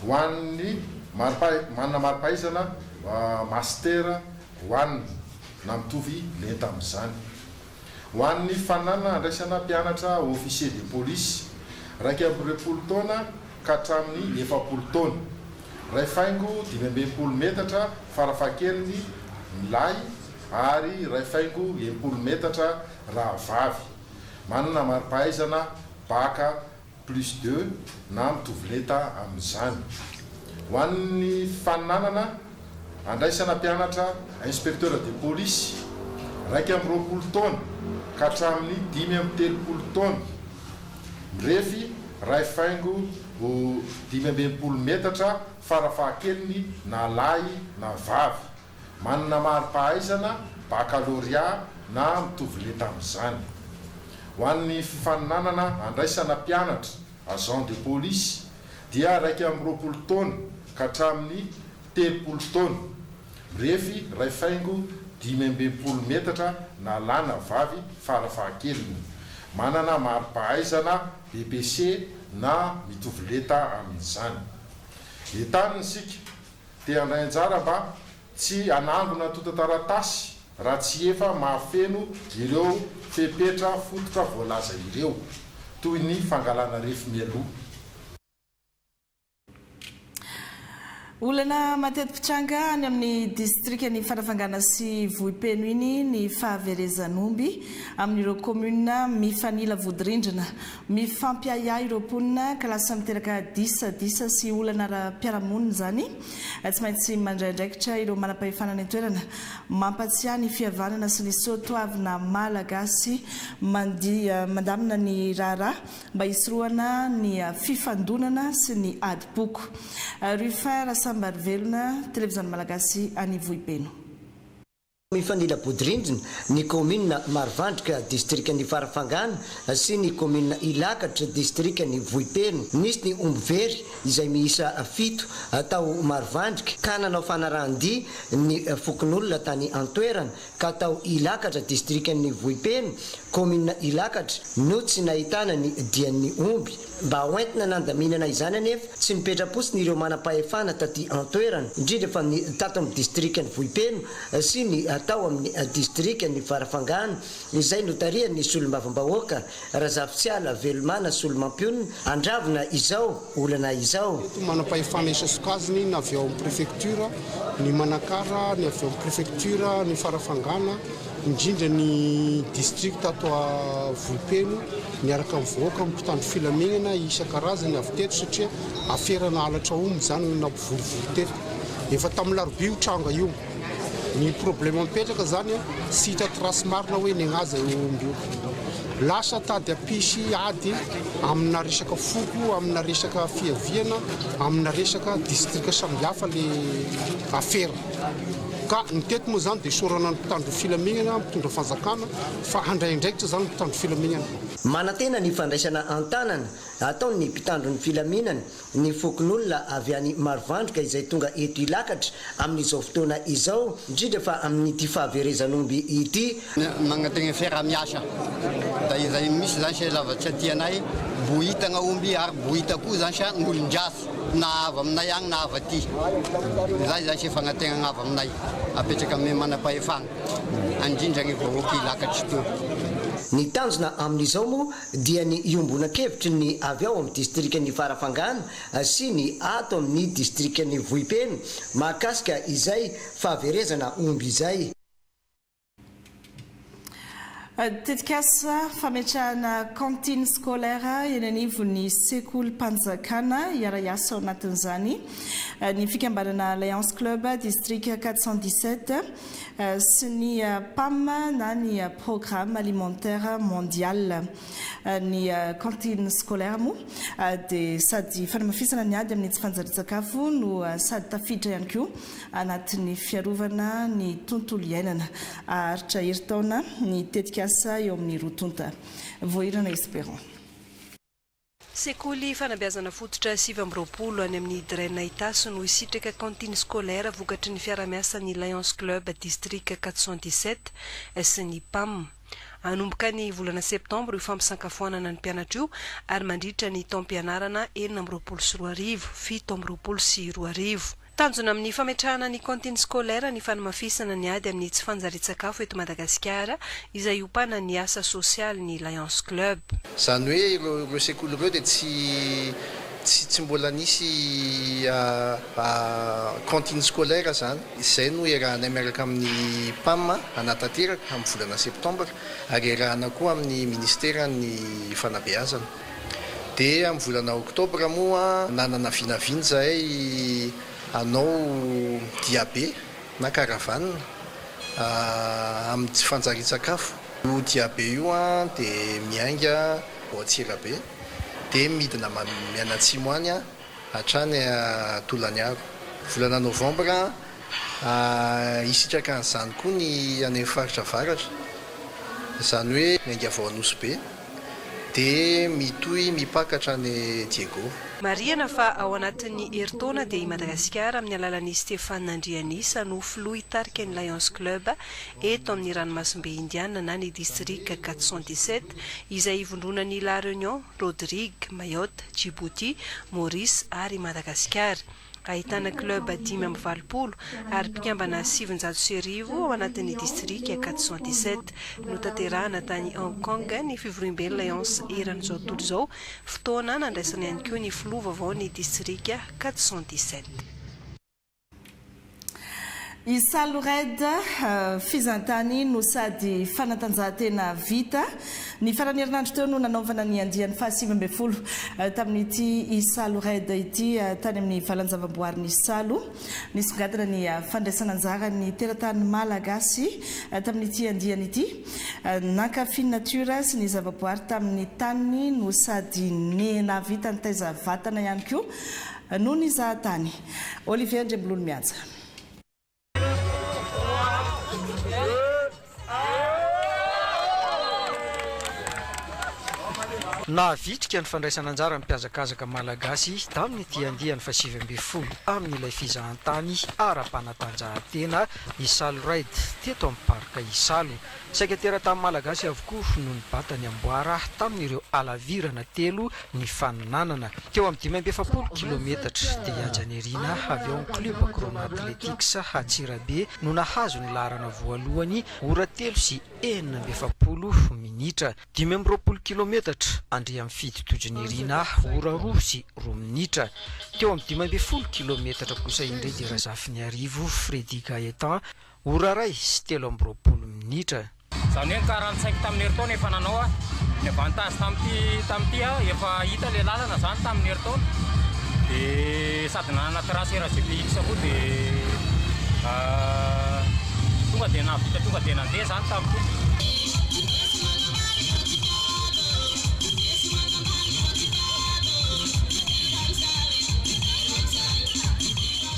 S9: Ho an'ny manana maripahaizana master ho anny na mitovy lenta amin'izany. Ho an'ny fananana andraisana mpianatra officier de police 20 taona ka hatramin'ny 70 taona 2.5 metatra farafahakeliny ny lahy ary 2.5 metatra raha vavy manana maripahaizana baka plus 2 na mitovy lenta amin'izany. Ho an'ny fananana andraisana mpianatra inspecteur de police 20 taona ka hatramin'ny 30 taona mirefy 2.5 metatra farafahakeliny na lahy na vavy manana maripahaizana baccalauréat na mitovy lenta amin'izany. Ho an'ny fifananana andraisana mpianatra agent de police dia 20 taona ka hatramin'ny 30 taona mirefy 2.5 metatra na lahy na vavy farafahakeliny manana maripahaizana BBC na mitovy lenta amin'izany. Entaniny sika te andray anjara mba tsy anangona tontataratasy raha tsy efa mahafeno ireo fepetra fototra voalaza ireo toy ny fangalana refy mialoha.
S1: olana matetipitranga any amin'ny distrika ny farafangana sy vohipeno iny ny fahaverezan'omby amin'ireo commune mifanila vodirindrina mifampiaya ireo mponina ka lasa miteraka disa sy olana ara-piaramonina zany tsy maintsy mandraindraikitra ireo manam-pahefanana ny toerana mampatsiahy ny fihavanana sy ny soatoavina malagasy mandamina ny raharaha mba hisoroana ny fifandonana sy ny adipoko Rufin Rassambary Velona télévision malagasy any Vohipeno
S18: mifanila bodirindrina ny commune Marvandrika distrika ny Farafangana sy ny commune Ilakatra distrika ny Vohipeno nisy ny ombivery izay miisa 7 atao Marvandrika ka nanao fanarahandia ny fokon'olona tany Antoerana ka atao Ilakatra distrika ny Vohipeno commune Ilakatra no tsy nahitana ny dian'ny omby mba hoentina nandaminana izany anefa tsy mipetraposiny ireo manam-pahefana taty Antoerana indrindra fa ny tato amin'ny distrika ny Vohipeno sy ny atao amin'ny distrika ny Farafangana izay notaria ny solombavam-bahoaka Razafisiala Velomana Solomampiona andravina izao olana izao
S19: manam-pahefana isasokaziny na avy ao amin'ny préfecture ny Manakara ny avy ao amin'ny préfecture ny Farafangana indrindra ny district ato a Vohipeno miaraka amin'ny vahoaka amin'ny mpitandro filaminana isan-karazany avy teto satria aferana halatra omby zany na mpivorivory teto efa tamin'ny larobia tranga io ny problème mipetraka zany sy hita trasy marina hoe ny agnaza io omby io lasa tady apisy ady amina resaka foko amina resaka fiaviana amina resaka distrika samihafa le afera ka ny teto moa zany dia sorana ny mpitandro filaminana mpitondra fanjakana fa handraindraikitra zany mpitandro filaminana
S18: manantena ny fandraisana antanana ataony ny mpitandro ny filaminana ny fokon'olona avy any Marvandrika izay tonga eto Ilakatra amin'izao fotoana izao indrindra fa amin'ity fahaverezan'omby ity
S20: magnategna fiaramiasa da izay misy zany se lavatsy atianay bohitagna omby ary bohita koa zany sa ngolondrasy na avy aminay agny na avy aty zay zany se fagnategnana avy aminay apetraka amin'ny manam-pahefana andrindra ny vahoaka Ilakatra to
S18: ny tanjona amin'izao moa dia ny iombona-kevitry ny avy ao amin'ny distrika ny Farafangana sy ny ato amin'ny distrika ny Vohipeno mahakasika izay fahaverezana omby izay
S1: tetikasa fametrahana cantine scolaire eny anivon'ny sekolim-panjakana iara-iasa ao anatin'izany ny fikambanana Alliance Club district 417 sy ny PAM na ny programme alimentaire mondial ny cantine scolaire moa dia sady fanamafisana ny ady amin'ny tsy fanjari-tsakafo no sady tafiditra ihany koa anatin'ny fiarovana ny tontolo iainana aritra herintaona ny tetikasa eo amin'ny rotonta voahirana Espérant
S21: sekoly fanabeazana fototra 7 any amin'ny Draina Itaso no isitraka cantine scolaire vokatry ny fiara-miasa ny Alliance Club district 417 sy ny PAM anomboka ny volana septembre io fampisakafoanana ny mpianatra io ary mandritra ny taom-pianarana 9 sy 7 tanjona amin'ny fametrahana ny cantine scolaire ny fanamafisana ny ady amin'ny tsy fanjari-tsakafo eto Madagasikara izay iopana ny asa sosialy ny Alliance Club
S14: zany hoe ireo sekoly ireo dia tsy mbola nisy cantine scolaire zany izay no iarahana miaraka amin'ny PAM anatanteraka amin'ny volana septembre ary iarahana koa amin'ny ministera ny fanabeazana dia amin'ny volana oktobra moa nanana vinaviny zahay anao diabe na karavanina amin'ny tsy fanjari-tsakafo io diabe io dia miainga Boatsirabe dia midina mianatsimo any hatrany Tolaniaro volana novembre isitraka an'izany koa ny any amin'ny faritra avaratra izany hoe miainga vao Anosibe dia mitohy mipakatra ny Diego
S21: mariana fa ao anatin'ny herintaona dia i Madagasikara amin'ny alalan'ny Stéphane Andrianisa no filoha hitarika ny Alliance Club eto amin'ny ranomasimbe indiana na ny district 417 izay ivondronan'ny La Réunion, Rodrigue, Mayotte, Djibouti, Maurice ary Madagasikara ahitana club 5 ary mpikambana 709 ao anatin'ny district 417 no tanterahana tany Hong Kong ny fivoriam-ben'ny Alliance eran'izao tontolo izao fotoana nandraisana ihany koa ny filoha vaovao ny district 417
S1: Isalored fizantany no sady fanatanjahantena vita ny farany herinandro teo no nanaovana ny andiany fahasivambefolo tamin'ity Isalored ity tany amin'ny valanjavamboary Salo nisongadina ny fandraisana anjara ny teratany malagasy tamin'ity andiany ity nankafy natura sy ny zavaboary tamin'ny tany no sady nena vita ny taiza vatana ihany koa no ny zahatany. Olivier Andrebololo mianja.
S3: Na vitrika ny fandraisana anjara mpiazakazaka malagasy tamin'ity andiany fahasivambefolo amin'ilay fizahantany ara-panatanjahantena Isalored teto amin'ny parka Isalo. Saika teratany malagasy avokoa no nibatany amboara tamin'ireo alavirana telo ny faninanana teo amin'ny 570 kilometatra dia Ianjanirina avy ao amin'ny club Crona Athletics Hatsirabe no nahazo ny laharana voalohany ora 3 sy 40 minitra 520 kilometatra andry amin'ny fitotodrinirina ora 2 sy 2 minitra teo amin'ny 520 kilometatra kosa indray dia Razafiny Arivo Fredy Gaetan ora 2 sy 320 minitra.
S22: Zany 45 tamin'ny herintaona efa nanao ny avantage tamin'ity efa hita le lalana zany tamin'ny herintaona dia sady nanana tracé RGPX koa dia tonga dia navita tonga dia nandeha zany tamin'ity.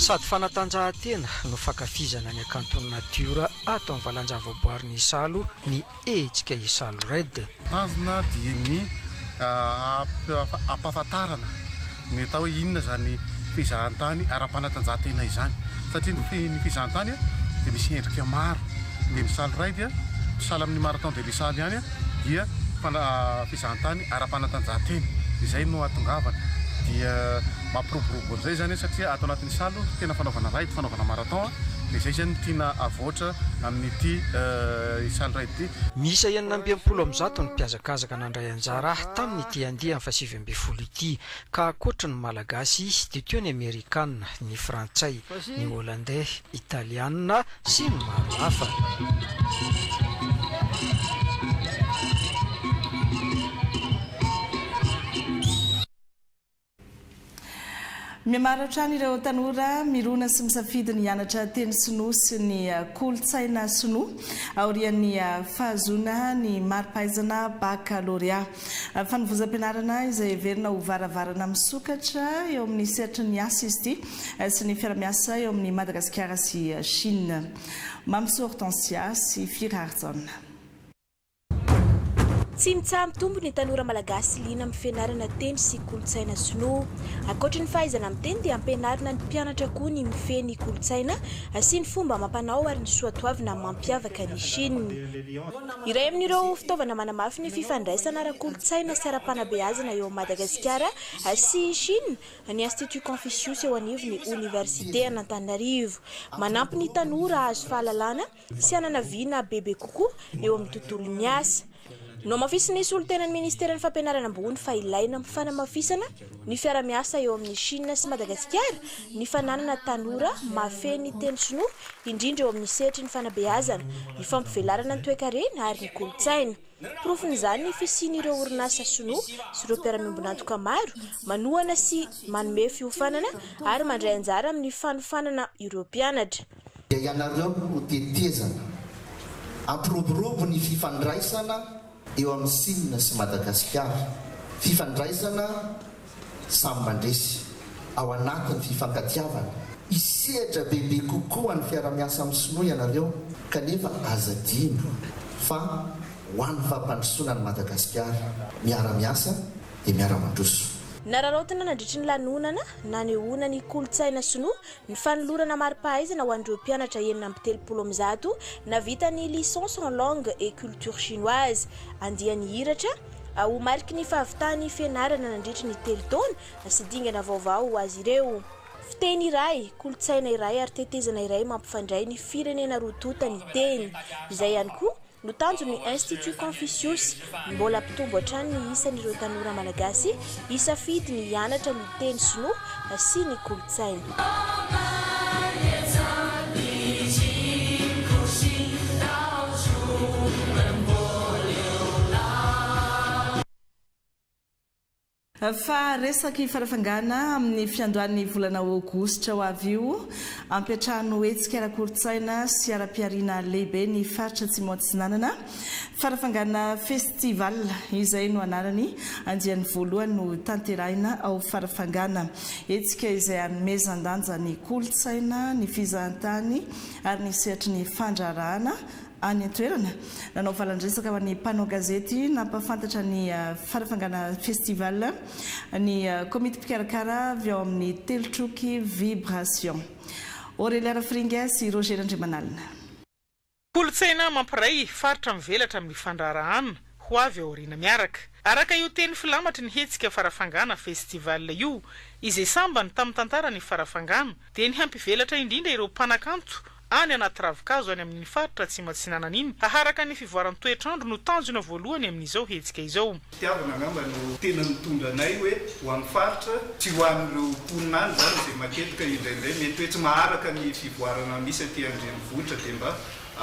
S3: Sady fanatanjahantena no fakafizana ny akanton'ny natiora ato amin'ny valanjavaboary Isalo ny hetsika Isalored.
S14: Azona dia ny ampahafantarana ny atao hoe inona zany fizahantany ara-panatanjahantena izany satria ny fizahantany dia misy endrika maro dia ny Isalored sahala amin'ny marathon de l'Isalo ihany dia fizahantany ara-panatanjahantena izay no atongavana dia mampiroborobo zay zany satria ato anatin'ny Isalo tena fanaovana raid fanaovana marathon dia izay zany tiana avoatra amin'ity Isalored ity.
S3: Misa 870 ny mpiazakazaka nandray anjara tamin'ity andiany fahasivambefolo ity ka ankoatra ny malagasy dia teo ny amerikanina, ny frantsay, ny hollandais, italiana sy ny maro hafa.
S1: Miamaratra ireo tanora mirona sy misafidy ny hianatra teny sinoa sy ny kolotsaina sinoa aorian'ny fahazona ny mari-pahaizana baccalauréat. Fanovozam-pianarana izay heverina ho varavarana misokatra eo amin'ny sehatry ny asa izy ity sy ny fiara-miasa eo amin'ny Madagasikara sy Chine. Mamso Hortensia sy Firardzon.
S23: Tsy mitsaha mitombo ny tanora malagasy liana amin'ny fianarana teny sy kolotsaina sinoa. Ankoatra ny fahaizana amin'ny teny dia ampianarina ny mpianatra koa ny mifehy ny kolotsaina sy ny fomba amampanao ary ny soatoavina mampiavaka ny Chine. Iray amin'ireo fitaovana manamafy ny fifandraisana ara-kolotsaina sy ara-panabeazana eo Madagasikara sy Chine ny Institut Confucius eo anivon'ny Université Antananarivo. Manampy ny tanora azo fahalalana sy hananaviana bebe kokoa eo amin'ny tontolon'ny asa. No mafisina ny solotenan'ny Ministeran'ny Fampianarana ambony fa ilaina amin'ny fanamafisana ny fiara-miasa eo amin'ny Chine sy Madagasikara ny fananana tanora mafehy ny teny sinoa indrindra eo amin'ny sehatry ny fanabeazana, ny fampivelarana ny toe-karena ary ny kolotsaina. Profin'izany ny fisian'ireo orinasa sinoa sy ireo mpiara-miombonantoka maro manohana sy manome fiofanana ary mandray anjara amin'ny fanofanana ireo mpianatra.
S24: Dia ianareo ho tetezana ampiroborobo ny fifandraisana eo amin'ny Chine sy Madagasikara. Fifandraisana sambandresy ao anatin'ny fifankatiavana. Isehatra bebe kokoa ny fiara-miasa amin'ny sinoa ianareo kanefa azadino fa ho an'ny fampandrosoana ny Madagasikara miara-miasa dia miara-mandroso.
S23: Nararaotina nandritry ny lanonana nanehoana ny kolotsaina sinoa ny fanolorana mari-pahaizana ho an'ireo mpianatra 930 navita ny licence en langue et culture chinoise. Andiany hiratra ho mariky ny fahavitany fianarana nandritry ny 3 taona sy dingana vaovao ho azy ireo. Fiteny iray, kolotsaina iray ary tetezana iray mampifandray ny firenena rotota ny teny. Izay ihany koa no tanjon'ny Institut Confucius mbola mpitombo hatrany ny isan'ireo tanora malagasy isafidy ny hianatra ny teny sinoa sy ny kolotsaina.
S1: fa resaky farafangana amin'ny fiandohan'ny volana aogositra ho avy io ampiatrahano hetsika ara-kolotsaina sy ara-piariana lehibe ny faritra Tsimotsinanana farafangana festival izay no anarany andian'ny voalohany no tanterahina ao farafangana hetsika izay anomezan-danja ny kolotsaina ny fizahantany ary ny sehatry ny fandrarahana any an-toerana nanao valandresaka ho an'ny mpanao gazety nampafantatra ny farafangana festival ny komity mpikarakara avy ao amin'ny telotroky vibration Aurélie Rafringa sy Roger Andriamanalina.
S2: Kolotsaina mampiray faritra mivelatra amin'ny fandrarahana ho avy aoriana miaraka araka io teny filamatra ny hetsika farafangana festival io izay sambany tamin'ny tantarany farafangana dia ny hampivelatra indrindra ireo mpanakanto any anaty ravikazo any amin'ny faritra Tsimotsinanana iny haharaka ny fivoaran'ny toetrandro no tanjona voalohany amin'izao hetsika izao.
S4: Tiavana angamba no tena mitondra anay hoe ho amin'ny faritra tsy ho an'ireo mponina any zany izay matetika indraindray mety hoe tsy maharaka ny fivoarana misy aty andrenivohitra dia mba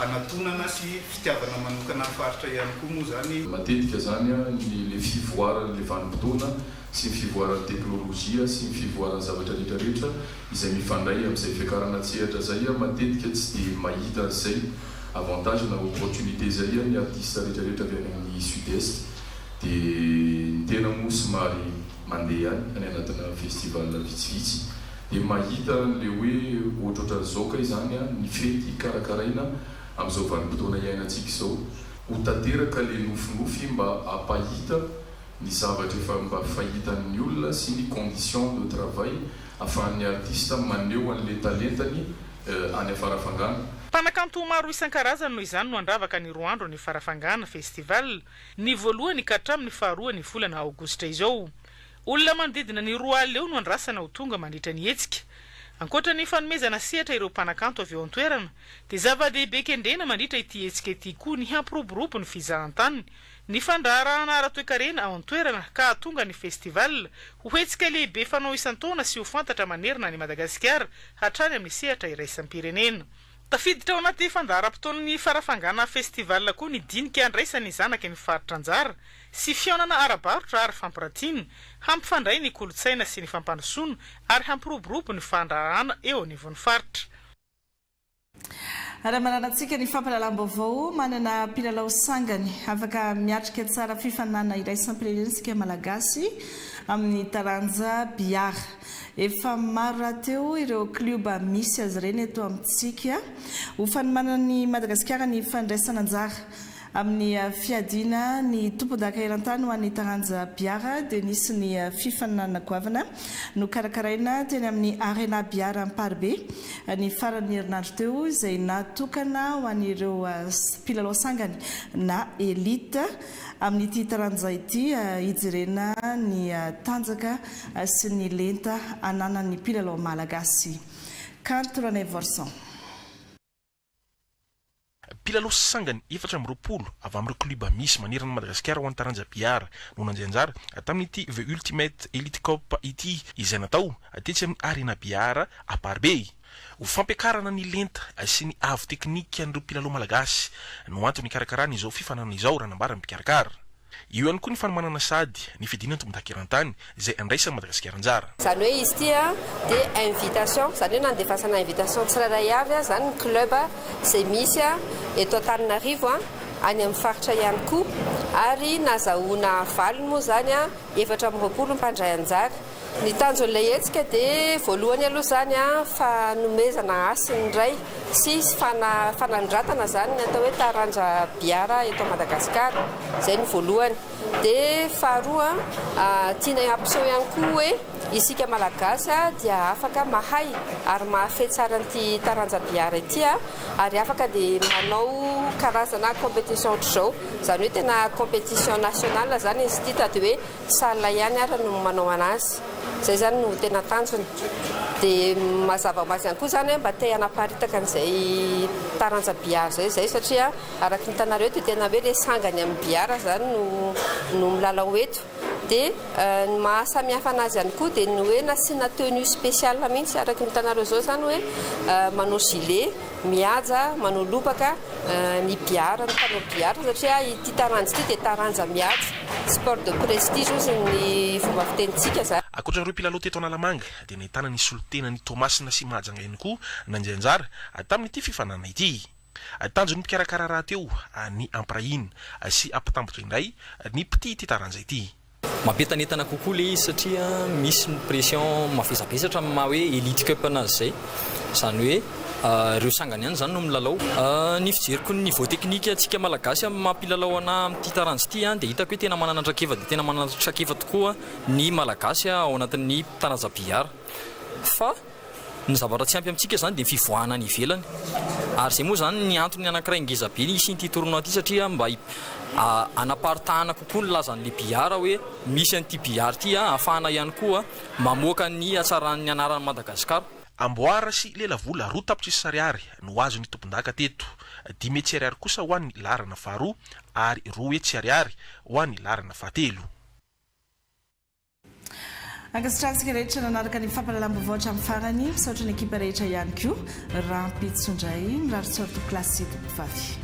S4: anatonana sy fitiavana manokana ny faritra ihany koa moa zany.
S5: Matetika zany le fivoarana le vanim-potoana sy ny fivoaran'ny teknôlôjia sy ny fivoaran'ny zavatra rehetrarehetra izay mifandray amin'izay fiakarana tsehatra zay matetika tsy dia mahita zay avantage na opportunité zay ny artiste rehetrarehetra avy any amin'ny sud-est dia ny tena moa somary mandeha any anatina festival vitsivitsy dia mahita le hoe ohatrohatra zaoka izany ny fety karakaraina amin'izao vanim-potoana iainantsika izao ho tanteraka le nofinofy mba apahita ny zavatra efa mba fahitan'ny olona sy ny condition de travail afahan'ny artiste maneho an'le talentany any afarafangana.
S2: Mpanakanto maro isan-karazany noho izany no andravaka ny roa andro ny farafangana festival ny voalohany ka hatramin'ny faharoa ny volana aogositra izao. Olona manodidina ny 2 alina eo no andrasana ho tonga mandritra ny hetsika. Ankoatra ny fanomezana sehatra ireo mpanakanto avy eo an-toerana dia zava-dehibe kendrena mandritra ity hetsika ity koa ny hampiroborobo ny fizahantany ny fandraharahana ara-toekarena ao an-toerana ka hatonga ny festival ho hetsika lehibe fanao isan-taona sy ho fantatra manerina ny Madagasikara hatrany amin'ny sehatra iraisam-pirenena. Tafiditra ao anaty fandaharam-potoan'ny farafangana festival koa ny dinika andraisany zanaka ny faritra anjara sy fiaonana ara-barotra ary fampiratiana hampifandray ny kolotsaina sy ny fampandrosoana ary hampiroborobo ny fandraharahana eo anivon'ny faritra.
S1: Aramananatsika ny fampahalalam-baovao manana mpilalao sangany afaka miatrika tsara fifanana iraisam-pirenensika malagasy amin'ny taranja biara. Efa maro rahateo ireo kluba misy azy ireny eto amintsika ho fanomanan'ny Madagasikara ny fandraisana anjara amin'ny fiadina ny tompon-daka eran-tany ho an'ny taranja biara dia nisy ny fifanana goavana no karakaraina teny amin'ny arena biara Amparibe ny faran'ny herinandro teo izay natokana ho an'ireo mpilalao sangany na elite amin'ity taranja ity hijerena ny tanjaka sy ny lenta ananan'ny mpilalao malagasy. Kanto Ranay Vorson.
S7: Mpilalao sangany 420 avy amin'ireo kluba misy manerana Madagasikara ho an'ny taranja biara no nandeha anjara tamin'ity The Ultimate Elite Cup ity izay natao atetsy amin'ny arena biara Amparibe ho fampiakarana ny lenta sy ny avo teknika an'ireo mpilalao malagasy no antony karakarana izao fifanana izao raha nambara mpikarakara. Io ihany koa ny fanomanana sady ny fidinana tombon-daka eran-tany izay andraisany Madagasikara anjara.
S25: Zany hoe izy ity dia invitation, zany hoe nandefasana invitation tsirairay avy zany ny club izay misy eto Antananarivo any amin'ny faritra ihany koa ary nazahoana valiny moa zany 420 mpandray anjara. Ny tanjon'ilay hetsika dia voalohany aloha zany fanomezana asiny iray sy fanandratana zany atao hoe taranja biara eto Madagasikara. Zay ny voalohany. Dia faharoa tiana hampiseho ihany koa hoe isika malagasy dia afaka mahay ary mahafehy tsara an'ity taranja biara ity ary afaka dia manao karazana compétition ohatr'izao. Zany hoe tena compétition nationale zany izy ity dia hoe salle ihany ary no manao anazy. Zay zany no tena tanjony. Dia mazava ho azy ihany koa zany mba te hanaparitaka an'izay taranja biara zay satria araka ny hitanareo dia tena hoe le sangany amin'ny biara zany no milalao eto. Dia ny mahasamihafa anazy ihany koa dia ny hoe nasiana tenue spéciale mihitsy araka ny hitanareo zao zany hoe manao gilet mihaja manolobaka ny biara ny mpanao biara satria ity taranja ity dia taranja mihaja sport de prestige ozy ny fomba fitenitsika zany.
S7: Ankoatra ireo mpilalao teto Analamanga dia nahitana ny solontenany Tomasina sy Mahajanga ihany koa nanjanjara tamin'ity fifanana ity. Tanjony mpikarakara raha teo ny Amprahiny sy ampatambotra indray ny mpity ity taranja ity.
S6: Mampitanetana kokoa le izy satria misy ny pression mafesapesatra amin'ny maha hoe elite cup anazy zay, zany hoe ireo sangany ihany zany no milalao. Ny fijeriko ny niveau teknika antsika malagasy amin'ny mampilalao ana amin'ity taranja ity dia hitako hoe tena manana trakefa dia tena manana trakefa tokoa ny malagasy ao anatin'ny taranja billard. Fa ny zavatra tsy ampy amintsika zany dia fivoahana ny ivelany. Ary zay moa zany ny antony anankiray ngeza be ny isin'ity tournoi ity satria mba anaparitahana kokoa ny lazan'le billard hoe misy an'ity billard ity ahafahana ihany koa mamoaka ny hatsaran'ny anaran'ny Madagasikara.
S7: Amboara sy Lelavola 2 ariary no azo ny tompon-daka teto, 10 ariary kosa ho an'ny larana faharoa ary 2 ariary ho an'ny larana fahatelo.
S1: Angasitrantsika rehetra nanaraka ny fampalalam-baovao amin'ny farany misaotra ny ekipa rehetra ihany koa raha mpitsondray mirary sorto klasy 5.